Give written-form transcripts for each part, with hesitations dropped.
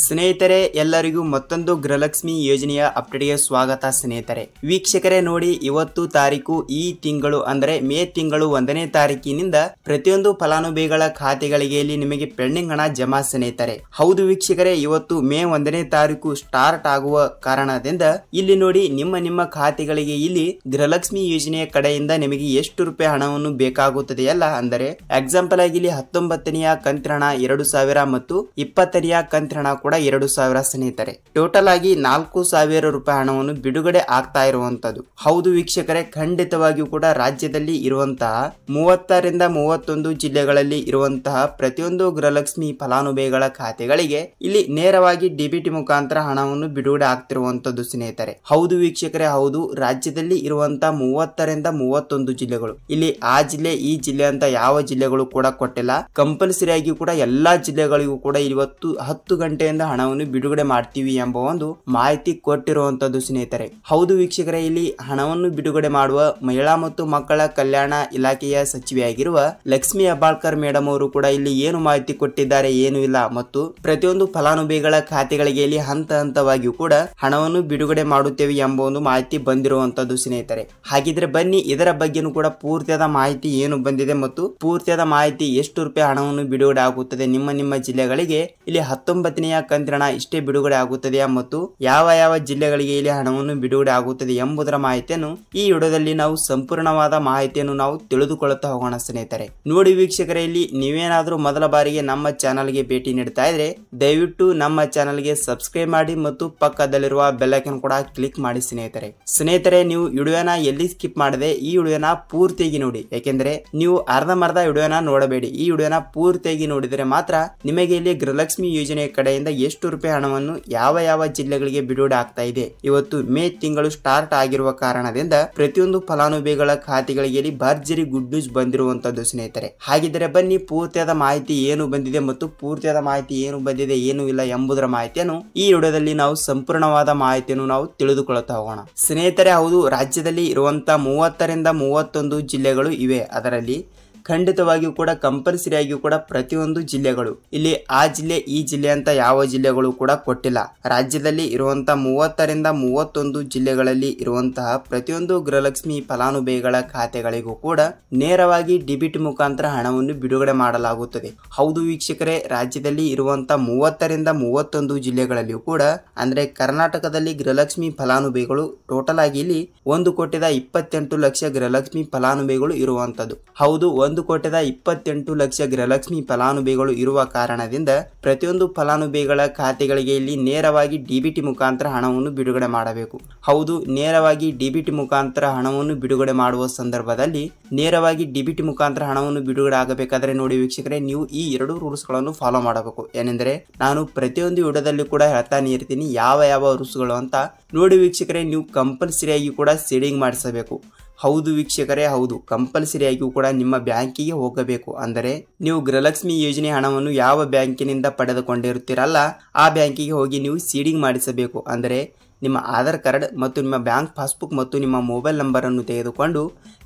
ಸ್ನೇಹಿತರೆ ಎಲ್ಲರಿಗೂ ಮತ್ತೊಂದು ಗೃಹಲಕ್ಷ್ಮಿ ಯೋಜನೆಯ ಅಪ್ಡೇಟ್ಗೆ ಸ್ವಾಗತ ಸ್ನೇಹಿತರೆ. ವೀಕ್ಷಕರೇ ನೋಡಿ, ಇವತ್ತು ತಾರೀಕು ಈ ತಿಂಗಳು ಅಂದ್ರೆ ಮೇ ತಿಂಗಳು 1ನೇ ತಾರೀಕಿನಿಂದ ಪ್ರತಿಯೊಂದು ಫಲಾನುಭವಿಗಳ ಖಾತೆಗಳಿಗೆ ಇಲ್ಲಿ ನಿಮಗೆ ಪೆಂಡಿಂಗ್ ಹಣ ಜಮಾ ಸ್ನೇಹಿತರೆ. ಹೌದು ವೀಕ್ಷಕರೇ, ಇವತ್ತು ಮೇ 1ನೇ ತಾರೀಕು ಸ್ಟಾರ್ಟ್ ಆಗುವ ಕಾರಣದಿಂದ ಇಲ್ಲಿ ನೋಡಿ ನಿಮ್ಮ ಖಾತೆಗಳಿಗೆ ಇಲ್ಲಿ ಗೃಹಲಕ್ಷ್ಮಿ ಯೋಜನೆಯ ಕಡೆಯಿಂದ ನಿಮಗೆ ಎಷ್ಟು ರೂಪಾಯಿ ಹಣವನ್ನು ಬೇಕಾಗುತ್ತದೆ ಅಲ್ಲ. ಅಂದರೆ ಎಕ್ಸಾಂಪಲ್ ಆಗಿ ಇಲ್ಲಿ 19ನೆಯ ಕಂತಿನ ಹಣ 2000 ಮತ್ತು 20ನೆಯ ಕಂತಿನ ಹಣ ಕೂಡ 2000 ಸ್ನೇಹಿತರೆ. ಟೋಟಲ್ ಆಗಿ 4000 ರೂಪಾಯಿ ಹಣವನ್ನು ಬಿಡುಗಡೆ ಆಗ್ತಾ ಇರುವಂತದ್ದು. ಹೌದು ವೀಕ್ಷಕರೇ, ಖಂಡಿತವಾಗಿಯೂ ಕೂಡ ರಾಜ್ಯದಲ್ಲಿ ಇರುವಂತಹ 30 ರಿಂದ 31 ಜಿಲ್ಲೆಗಳಲ್ಲಿ ಇರುವಂತಹ ಪ್ರತಿಯೊಂದು ಗೃಹಲಕ್ಷ್ಮಿ ಫಲಾನುಭವಿಗಳ ಖಾತೆಗಳಿಗೆ ಇಲ್ಲಿ ನೇರವಾಗಿ ಡಿಬಿಟಿ ಮುಖಾಂತರ ಹಣವನ್ನು ಬಿಡುಗಡೆ ಆಗ್ತಿರುವಂತದ್ದು ಸ್ನೇಹಿತರೆ. ಹೌದು ವೀಕ್ಷಕರೇ, ಹೌದು, ರಾಜ್ಯದಲ್ಲಿ ಇರುವಂತಹ 30 ರಿಂದ 31 ಜಿಲ್ಲೆಗಳು, ಇಲ್ಲಿ ಆ ಜಿಲ್ಲೆ ಈ ಜಿಲ್ಲೆ ಅಂತ ಯಾವ ಜಿಲ್ಲೆಗಳು ಕೂಡ ಕೊಟ್ಟಿಲ್ಲ. ಕಂಪಲ್ಸರಿ ಆಗಿ ಕೂಡ ಎಲ್ಲಾ ಜಿಲ್ಲೆಗಳಿಗೂ ಕೂಡ ಇವತ್ತು 10 ಗಂಟೆಯಿಂದ ಹಣವನ್ನು ಬಿಡುಗಡೆ ಮಾಡ್ತೀವಿ ಎಂಬ ಒಂದು ಮಾಹಿತಿ ಕೊಟ್ಟಿರುವಂತದ್ದು ಸ್ನೇಹಿತರೆ. ಹೌದು ವೀಕ್ಷಕರೇ, ಇಲ್ಲಿ ಹಣವನ್ನು ಬಿಡುಗಡೆ ಮಾಡುವ ಮಹಿಳಾ ಮತ್ತು ಮಕ್ಕಳ ಕಲ್ಯಾಣ ಇಲಾಖೆಯ ಸಚಿವೆಯಾಗಿರುವ ಲಕ್ಷ್ಮಿ ಹೆಬ್ಬಾಳ್ಕರ್ ಮೇಡಮ್ ಅವರು ಕೂಡ ಇಲ್ಲಿ ಏನು ಮಾಹಿತಿ ಕೊಟ್ಟಿದ್ದಾರೆ ಏನು ಇಲ್ಲ, ಮತ್ತು ಪ್ರತಿಯೊಂದು ಫಲಾನುಭವಿಗಳ ಖಾತೆಗಳಿಗೆ ಇಲ್ಲಿ ಹಂತವಾಗಿಯೂ ಕೂಡ ಹಣವನ್ನು ಬಿಡುಗಡೆ ಮಾಡುತ್ತೇವೆ ಎಂಬ ಒಂದು ಮಾಹಿತಿ ಬಂದಿರುವಂತದ್ದು ಸ್ನೇಹಿತರೆ. ಹಾಗಿದ್ರೆ ಬನ್ನಿ ಇದರ ಬಗ್ಗೆನೂ ಕೂಡ ಪೂರ್ತಿಯಾದ ಮಾಹಿತಿ ಏನು ಬಂದಿದೆ ಮತ್ತು ಪೂರ್ತಿಯಾದ ಮಾಹಿತಿ ಎಷ್ಟು ರೂಪಾಯಿ ಹಣವನ್ನು ಬಿಡುಗಡೆ ಆಗುತ್ತದೆ ನಿಮ್ಮ ಜಿಲ್ಲೆಗಳಿಗೆ, ಇಲ್ಲಿ 19ನೆಯ ಕಂತಿನ ಹಣ ಇಷ್ಟೇ ಬಿಡುಗಡೆ ಆಗುತ್ತದೆಯಾ ಮತ್ತು ಯಾವ ಜಿಲ್ಲೆಗಳಿಗೆ ಇಲ್ಲಿ ಹಣವನ್ನು ಬಿಡುಗಡೆ ಆಗುತ್ತದೆ ಎಂಬುದರ ಮಾಹಿತಿಯನ್ನು ಈ ವಿಡಿಯೋದಲ್ಲಿ ನಾವು ಸಂಪೂರ್ಣವಾದ ಮಾಹಿತಿಯನ್ನು ನಾವು ತಿಳಿದುಕೊಳ್ಳುತ್ತಾ ಹೋಗೋಣ ಸ್ನೇಹಿತರೆ. ನೋಡಿ ವೀಕ್ಷಕರೇ, ಇಲ್ಲಿ ನೀವೇನಾದ್ರೂ ಮೊದಲ ಬಾರಿಗೆ ನಮ್ಮ ಚಾನಲ್ಗೆ ಭೇಟಿ ನೀಡ್ತಾ ಇದ್ರೆ ದಯವಿಟ್ಟು ನಮ್ಮ ಚಾನಲ್ಗೆ ಸಬ್ಸ್ಕ್ರೈಬ್ ಮಾಡಿ ಮತ್ತು ಪಕ್ಕದಲ್ಲಿರುವ ಬೆಲ್ ಐಕಾನ್ ಕೂಡ ಕ್ಲಿಕ್ ಮಾಡಿ ಸ್ನೇಹಿತರೆ. ನೀವು ವಿಡಿಯೋನ ಎಲ್ಲಿ ಸ್ಕಿಪ್ ಮಾಡದೆ ಈ ವಿಡಿಯೋನ ಪೂರ್ತಿಯಾಗಿ ನೋಡಿ, ಯಾಕೆಂದ್ರೆ ನೀವು ಅರ್ಧಂಬರ್ಧ ವಿಡಿಯೋನ ನೋಡಬೇಡಿ. ಈ ವಿಡಿಯೋನ ಪೂರ್ತಿಯಾಗಿ ನೋಡಿದರೆ ಮಾತ್ರ ನಿಮಗೆ ಇಲ್ಲಿ ಗೃಹಲಕ್ಷ್ಮಿ ಯೋಜನೆ ಕಡೆಯಿಂದ ಎಷ್ಟು ರೂಪಾಯಿ ಹಣವನ್ನು ಯಾವ ಜಿಲ್ಲೆಗಳಿಗೆ ಬಿಡುಗಡೆ ಆಗ್ತಾ ಇದೆ. ಇವತ್ತು ಮೇ ತಿಂಗಳು ಸ್ಟಾರ್ಟ್ ಆಗಿರುವ ಕಾರಣದಿಂದ ಪ್ರತಿಯೊಂದು ಫಲಾನುಭವಿಗಳ ಖಾತೆಗಳಿಗೆ ಇಲ್ಲಿ ಭರ್ಜರಿ ಗುಡ್ ನ್ಯೂಸ್ ಬಂದಿರುವಂತದ್ದು ಸ್ನೇಹಿತರೆ. ಹಾಗಿದ್ರೆ ಬನ್ನಿ ಪೂರ್ತಿಯಾದ ಮಾಹಿತಿ ಏನು ಬಂದಿದೆ ಮತ್ತು ಪೂರ್ತಿಯಾದ ಮಾಹಿತಿ ಏನು ಬಂದಿದೆ ಏನು ಇಲ್ಲ ಎಂಬುದರ ಮಾಹಿತಿಯನ್ನು ಈ ವಿಡಿಯೋದಲ್ಲಿ ನಾವು ಸಂಪೂರ್ಣವಾದ ಮಾಹಿತಿಯನ್ನು ನಾವು ತಿಳಿದುಕೊಳ್ಳುತ್ತಾ ಹೋಗೋಣ ಸ್ನೇಹಿತರೆ. ಹೌದು, ರಾಜ್ಯದಲ್ಲಿ ಇರುವಂತಹ 30 ರಿಂದ 31 ಜಿಲ್ಲೆಗಳು ಇವೆ. ಅದರಲ್ಲಿ ಖಂಡಿತವಾಗಿಯೂ ಕೂಡ ಕಂಪಲ್ಸರಿ ಆಗಿಯೂ ಕೂಡ ಪ್ರತಿಯೊಂದು ಜಿಲ್ಲೆಗಳು, ಇಲ್ಲಿ ಆ ಜಿಲ್ಲೆ ಈ ಜಿಲ್ಲೆ ಅಂತ ಯಾವ ಜಿಲ್ಲೆಗಳು ಕೂಡ ಕೊಟ್ಟಿಲ್ಲ. ರಾಜ್ಯದಲ್ಲಿ ಇರುವಂತಹ 30 ರಿಂದ 31 ಜಿಲ್ಲೆಗಳಲ್ಲಿ ಇರುವಂತಹ ಪ್ರತಿಯೊಂದು ಗೃಹಲಕ್ಷ್ಮಿ ಫಲಾನುಭವಿಗಳ ಖಾತೆಗಳಿಗೂ ಕೂಡ ನೇರವಾಗಿ ಡಿಬಿಟಿ ಮುಖಾಂತರ ಹಣವನ್ನು ಬಿಡುಗಡೆ ಮಾಡಲಾಗುತ್ತದೆ. ಹೌದು ವೀಕ್ಷಕರೇ, ರಾಜ್ಯದಲ್ಲಿ ಇರುವಂತಹ 30 ರಿಂದ 31 ಜಿಲ್ಲೆಗಳಲ್ಲಿಯೂ ಕೂಡ ಅಂದ್ರೆ ಕರ್ನಾಟಕದಲ್ಲಿ ಗೃಹಲಕ್ಷ್ಮಿ ಫಲಾನುಭವಿಗಳು ಟೋಟಲ್ ಆಗಿ ಇಲ್ಲಿ 1,28,00,000 ಗೃಹಲಕ್ಷ್ಮಿ ಫಲಾನುಭವಿಗಳು ಇರುವಂತದ್ದು. ಹೌದು, 1,28,00,000 ಗೃಹಲಕ್ಷ್ಮಿ ಫಲಾನುಭವಿಗಳು ಇರುವ ಕಾರಣದಿಂದ ಪ್ರತಿಯೊಂದು ಫಲಾನುಭವಿಗಳ ಖಾತೆಗಳಿಗೆ ಇಲ್ಲಿ ನೇರವಾಗಿ ಡಿಬಿಟಿ ಮುಖಾಂತರ ಹಣವನ್ನು ಬಿಡುಗಡೆ ಮಾಡಬೇಕು. ಹೌದು, ನೇರವಾಗಿ ಡಿಬಿಟಿ ಮುಖಾಂತರ ಹಣವನ್ನು ಬಿಡುಗಡೆ ಮಾಡುವ ಸಂದರ್ಭದಲ್ಲಿ ನೇರವಾಗಿ ಡಿಬಿಟಿ ಮುಖಾಂತರ ಹಣವನ್ನು ಬಿಡುಗಡೆ ಆಗಬೇಕಾದ್ರೆ ನೋಡಿ ವೀಕ್ಷಕರೇ, ನೀವು ಈ 2 ರೂಲ್ಸ್ ಗಳನ್ನು ಫಾಲೋ ಮಾಡಬೇಕು. ಏನೆಂದ್ರೆ ನಾನು ಪ್ರತಿಯೊಂದು ವಿಡಿಯೋದಲ್ಲಿ ಕೂಡ ಹೇಳ್ತಾನೆ ಇರ್ತೀನಿ ಯಾವ ರೂಲ್ಸ್ಗಳು ಅಂತ. ನೋಡಿ ವೀಕ್ಷಕರೇ, ನೀವು ಕಂಪಲ್ಸರಿ ಆಗಿ ಕೂಡ ಸೀಡಿಂಗ್ ಮಾಡಿಸಬೇಕು. ಹೌದು ವೀಕ್ಷಕರೇ, ಹೌದು, ಕಂಪಲ್ಸರಿ ಆಗಿಯೂ ಕೂಡ ನಿಮ್ಮ ಬ್ಯಾಂಕಿಗೆ ಹೋಗಬೇಕು. ಅಂದರೆ ನೀವು ಗೃಹಲಕ್ಷ್ಮಿ ಯೋಜನೆ ಹಣವನ್ನು ಯಾವ ಬ್ಯಾಂಕಿನಿಂದ ಪಡೆದುಕೊಂಡಿರುತ್ತೀರಲ್ಲ ಆ ಬ್ಯಾಂಕಿಗೆ ಹೋಗಿ ನೀವು ಸೀಡಿಂಗ್ ಮಾಡಿಸಬೇಕು. ಅಂದರೆ ನಿಮ್ಮ ಆಧಾರ್ ಕಾರ್ಡ್ ಮತ್ತು ನಿಮ್ಮ ಬ್ಯಾಂಕ್ ಪಾಸ್ಬುಕ್ ಮತ್ತು ನಿಮ್ಮ ಮೊಬೈಲ್ ನಂಬರ್ ಅನ್ನು ತೆಗೆದುಕೊಂಡು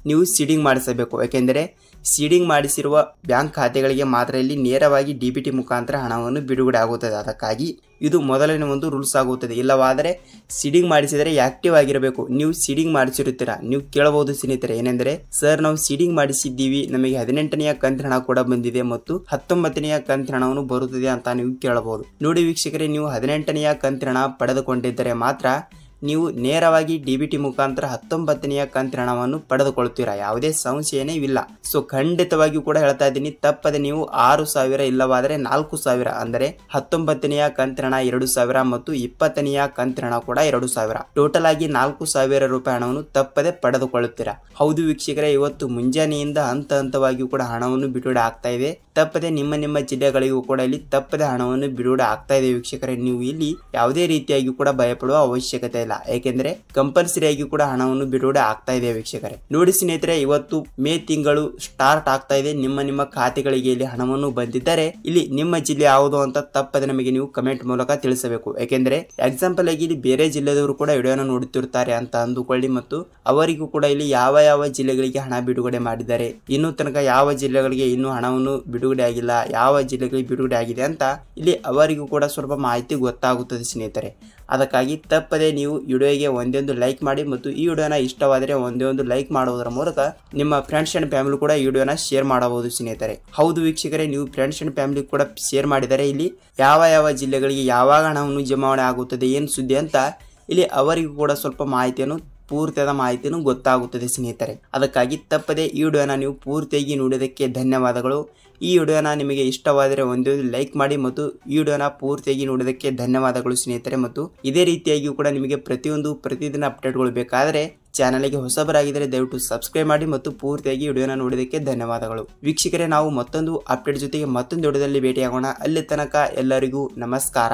ನೀವು ಸೀಡಿಂಗ್ ಮಾಡಿಸಬೇಕು. ಯಾಕೆಂದರೆ ಸೀಡಿಂಗ್ ಮಾಡಿಸಿರುವ ಬ್ಯಾಂಕ್ ಖಾತೆಗಳಿಗೆ ಮಾತ್ರ ಇಲ್ಲಿ ನೇರವಾಗಿ ಡಿಬಿಟಿ ಮುಖಾಂತರ ಹಣವನ್ನು ಬಿಡುಗಡೆ ಆಗುತ್ತದೆ. ಅದಕ್ಕಾಗಿ ಇದು ಮೊದಲನೇ ಒಂದು ರೂಲ್ಸ್ ಆಗುತ್ತದೆ. ಇಲ್ಲವಾದರೆ ಸೀಡಿಂಗ್ ಮಾಡಿಸಿದರೆ ಆಕ್ಟಿವ್ ಆಗಿರಬೇಕು. ನೀವು ಸೀಡಿಂಗ್ ಮಾಡಿಸಿರುತ್ತೀರಾ, ನೀವು ಕೇಳಬಹುದು ಸ್ನೇಹಿತರೆ, ಏನೆಂದರೆ ಸರ್ ನಾವು ಸೀಡಿಂಗ್ ಮಾಡಿಸಿದ್ದೀವಿ, ನಮಗೆ 18ನೆಯ ಕಂತಿನ ಹಣ ಕೂಡ ಬಂದಿದೆ ಮತ್ತು 19ನೆಯ ಕಂತಿನ ಹಣವನ್ನು ಬರುತ್ತದೆ ಅಂತ ನೀವು ಕೇಳಬಹುದು. ನೋಡಿ ವೀಕ್ಷಕರೇ, ನೀವು 18ನೆಯ ಕಂತಿನ ಹಣ ಪಡೆದುಕೊಂಡಿದ್ದರೆ ಮಾತ್ರ ನೀವು ನೇರವಾಗಿ ಡಿಬಿಟಿ ಮುಖಾಂತರ 19ನೆಯ ಕಂತಿನ ಹಣವನ್ನು ಪಡೆದುಕೊಳ್ಳುತ್ತೀರಾ, ಯಾವುದೇ ಸಂಶಯನೇ ಇಲ್ಲ. ಸೊ ಖಂಡಿತವಾಗಿಯೂ ಕೂಡ ಹೇಳ್ತಾ ಇದ್ದೀನಿ, ತಪ್ಪದೆ ನೀವು 6,000 ಇಲ್ಲವಾದರೆ 4,000 ಅಂದರೆ 19ನೆಯ ಕಂತಿನ ಹಣ 2,000 ಮತ್ತು 20ನೆಯ ಕಂತಿನ ಹಣ ಕೂಡ 2,000, ಟೋಟಲ್ ಆಗಿ 4,000 ರೂಪಾಯಿ ಹಣವನ್ನು ತಪ್ಪದೆ ಪಡೆದುಕೊಳ್ಳುತ್ತೀರಾ. ಹೌದು ವೀಕ್ಷಕರೇ, ಇವತ್ತು ಮುಂಜಾನೆಯಿಂದ ಹಂತವಾಗಿಯೂ ಕೂಡ ಹಣವನ್ನು ಬಿಡುಗಡೆ ಆಗ್ತಾ ಇದೆ. ತಪ್ಪದೆ ನಿಮ್ಮ ಜಿಲ್ಲೆಗಳಿಗೂ ಕೂಡ ಇಲ್ಲಿ ತಪ್ಪದೆ ಹಣವನ್ನು ಬಿಡುಗಡೆ ಆಗ್ತಾ ಇದೆ ವೀಕ್ಷಕರೇ. ನೀವು ಇಲ್ಲಿ ಯಾವುದೇ ರೀತಿಯಾಗಿ ಕೂಡ ಭಯಪಡುವ ಅವಶ್ಯಕತೆ ಇಲ್ಲ, ಏಕೆಂದ್ರೆ ಕಂಪಲ್ಸರಿ ಆಗಿ ಕೂಡ ಹಣವನ್ನು ಬಿಡುಗಡೆ ಆಗ್ತಾ ಇದೆ ವೀಕ್ಷಕರೇ. ನೋಡಿ ಸ್ನೇಹಿತರೆ, ಇವತ್ತು ಮೇ ತಿಂಗಳು ಸ್ಟಾರ್ಟ್ ಆಗ್ತಾ ಇದೆ. ನಿಮ್ಮ ಖಾತೆಗಳಿಗೆ ಇಲ್ಲಿ ಹಣವನ್ನು ಬಂದಿದ್ದರೆ ಇಲ್ಲಿ ನಿಮ್ಮ ಜಿಲ್ಲೆ ಯಾವುದು ಅಂತ ತಪ್ಪದೆ ನಮಗೆ ನೀವು ಕಮೆಂಟ್ ಮೂಲಕ ತಿಳಿಸಬೇಕು. ಯಾಕೆಂದ್ರೆ ಎಕ್ಸಾಂಪಲ್ ಆಗಿ ಇಲ್ಲಿ ಬೇರೆ ಜಿಲ್ಲೆದವರು ಕೂಡ ವಿಡಿಯೋನ ನೋಡುತ್ತಿರ್ತಾರೆ ಅಂತ ಅಂದುಕೊಳ್ಳಿ, ಮತ್ತು ಅವರಿಗೂ ಕೂಡ ಇಲ್ಲಿ ಯಾವ ಜಿಲ್ಲೆಗಳಿಗೆ ಹಣ ಬಿಡುಗಡೆ ಮಾಡಿದ್ದಾರೆ, ಇನ್ನೂ ತನಕ ಯಾವ ಜಿಲ್ಲೆಗಳಿಗೆ ಇನ್ನೂ ಹಣವನ್ನು ಬಿಡುಗಡೆ ಬಿಡುಗಡೆ ಆಗಿಲ್ಲ, ಯಾವ ಜಿಲ್ಲೆಗಳಿಗೆ ಬಿಡುಗಡೆ ಆಗಿದೆ ಅಂತ ಇಲ್ಲಿ ಅವರಿಗೂ ಕೂಡ ಸ್ವಲ್ಪ ಮಾಹಿತಿ ಗೊತ್ತಾಗುತ್ತದೆ ಸ್ನೇಹಿತರೆ. ಅದಕ್ಕಾಗಿ ತಪ್ಪದೆ ನೀವು ವಿಡಿಯೋಗೆ ಒಂದೊಂದು ಲೈಕ್ ಮಾಡಿ ಮತ್ತು ಈ ವಿಡಿಯೋನ ಇಷ್ಟವಾದರೆ ಒಂದೊಂದು ಲೈಕ್ ಮಾಡುವುದರ ಮೂಲಕ ನಿಮ್ಮ ಫ್ರೆಂಡ್ಸ್ ಅಂಡ್ ಫ್ಯಾಮಿಲಿ ಕೂಡ ಈ ವಿಡಿಯೋನ ಶೇರ್ ಮಾಡಬಹುದು ಸ್ನೇಹಿತರೆ. ಹೌದು ವೀಕ್ಷಕರೇ, ನೀವು ಫ್ರೆಂಡ್ಸ್ ಅಂಡ್ ಫ್ಯಾಮಿಲಿ ಕೂಡ ಶೇರ್ ಮಾಡಿದರೆ ಇಲ್ಲಿ ಯಾವ ಜಿಲ್ಲೆಗಳಿಗೆ ಯಾವಾಗ ಹಣವನ್ನು ಜಮಾವಣೆ ಆಗುತ್ತದೆ, ಏನು ಸುದ್ದಿ ಅಂತ ಇಲ್ಲಿ ಅವರಿಗೂ ಕೂಡ ಸ್ವಲ್ಪ ಮಾಹಿತಿಯನ್ನು ಪೂರ್ತಿಯಾದ ಮಾಹಿತಿಯನ್ನು ಗೊತ್ತಾಗುತ್ತದೆ ಸ್ನೇಹಿತರೆ. ಅದಕ್ಕಾಗಿ ತಪ್ಪದೆ ಈ ವಿಡಿಯೋನ ನೀವು ಪೂರ್ತಿಯಾಗಿ ನೋಡೋದಕ್ಕೆ ಧನ್ಯವಾದಗಳು. ಈ ವಿಡಿಯೋನ ನಿಮಗೆ ಇಷ್ಟವಾದರೆ ಒಂದು ಲೈಕ್ ಮಾಡಿ ಮತ್ತು ಈ ವಿಡಿಯೋನ ಪೂರ್ತಿಯಾಗಿ ನೋಡೋದಕ್ಕೆ ಧನ್ಯವಾದಗಳು ಸ್ನೇಹಿತರೆ. ಮತ್ತು ಇದೇ ರೀತಿಯಾಗಿಯೂ ಕೂಡ ನಿಮಗೆ ಪ್ರತಿದಿನ ಅಪ್ಡೇಟ್ಗಳು ಬೇಕಾದರೆ ಚಾನಲ್ಗೆ ಹೊಸಬರಾಗಿದ್ದರೆ ದಯವಿಟ್ಟು ಸಬ್ಸ್ಕ್ರೈಬ್ ಮಾಡಿ ಮತ್ತು ಪೂರ್ತಿಯಾಗಿ ವಿಡಿಯೋನ ನೋಡೋದಕ್ಕೆ ಧನ್ಯವಾದಗಳು. ವೀಕ್ಷಕರೇ, ನಾವು ಮತ್ತೊಂದು ಅಪ್ಡೇಟ್ ಜೊತೆಗೆ ಮತ್ತೊಂದು ವಿಡಿಯೋದಲ್ಲಿ ಭೇಟಿಯಾಗೋಣ. ಅಲ್ಲಿ ತನಕ ಎಲ್ಲರಿಗೂ ನಮಸ್ಕಾರ.